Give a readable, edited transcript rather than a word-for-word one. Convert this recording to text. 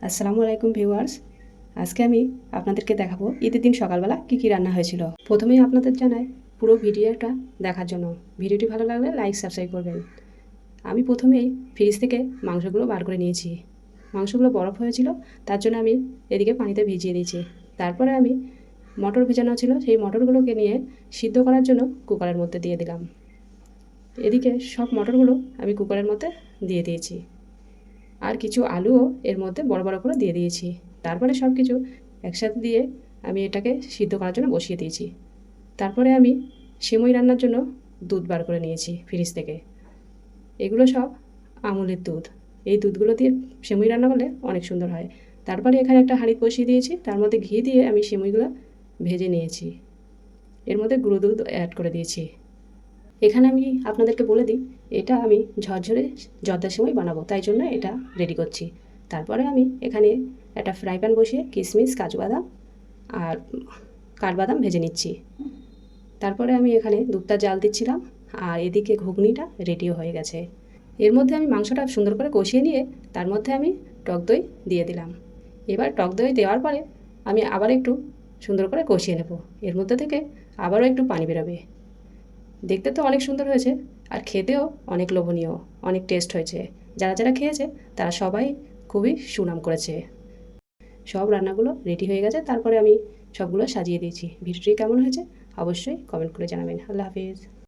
আসসালামু আলাইকুম ভিউয়ার্স। আজকে আমি আপনাদেরকে দেখাবো ঈদের দিন সকালবেলা কী কী রান্না হয়েছিল। প্রথমেই আপনাদের জানাই পুরো ভিডিওটা দেখার জন্য। ভিডিওটি ভালো লাগলে লাইক সাবস্ক্রাইব করবেন। আমি প্রথমেই ফ্রিজ থেকে মাংসগুলো বার করে নিয়েছি। মাংসগুলো বরফ হয়েছিল, তার জন্য আমি এদিকে পানিতে ভিজিয়ে দিয়েছি। তারপরে আমি মটর ভেজানো ছিল, সেই মটরগুলোকে নিয়ে সিদ্ধ করার জন্য কুকারের মধ্যে দিয়ে দিলাম। এদিকে সব মটরগুলো আমি কুকারের মধ্যে দিয়ে দিয়েছি, আর কিছু আলুও এর মধ্যে বড় বড় করে দিয়ে দিয়েছি। তারপরে সব কিছু একসাথে দিয়ে আমি এটাকে সিদ্ধ করার জন্য বসিয়ে দিয়েছি। তারপরে আমি সেমই রান্নার জন্য দুধ বার করে নিয়েছি ফ্রিজ থেকে। এগুলো সব আমুলের দুধ। এই দুধগুলো দিয়ে সেমই রান্না করলে অনেক সুন্দর হয়। তারপরে এখানে একটা হাঁড়ি বসিয়ে দিয়েছি, তার মধ্যে ঘি দিয়ে আমি সেমইগুলো ভেজে নিয়েছি। এর মধ্যে গুঁড়ো দুধ অ্যাড করে দিয়েছি। এখানে আমি আপনাদেরকে বলে দিই, এটা আমি ঝরঝরে জর্দা সেমাই বানাবো, তাই জন্য এটা রেডি করছি। তারপরে আমি এখানে একটা ফ্রাই প্যান বসিয়ে কিশমিশ, কাজু বাদাম আর কাঠবাদাম ভেজে নিচ্ছি। তারপরে আমি এখানে দুধটা জাল দিচ্ছিলাম, আর এদিকে ঘুগনিটা রেডিও হয়ে গেছে। এর মধ্যে আমি মাংসটা সুন্দর করে কষিয়ে নিয়ে তার মধ্যে আমি টক দই দিয়ে দিলাম। এবার টক দই দেওয়ার পরে আমি আবার একটু সুন্দর করে কষিয়ে নেব। এর মধ্যে থেকে আবারও একটু পানি বেরোবে। দেখতে তো অনেক সুন্দর হয়েছে, আর খেতেও অনেক লোভনীয়, অনেক টেস্ট হয়েছে। যারা যারা খেয়েছে তারা সবাই খুবই সুনাম করেছে। সব রান্নাগুলো রেডি হয়ে গেছে, তারপরে আমি সবগুলো সাজিয়ে দিয়েছি। ভিডিওটি কেমন হয়েছে অবশ্যই কমেন্ট করে জানাবেন। আল্লাহ হাফিজ।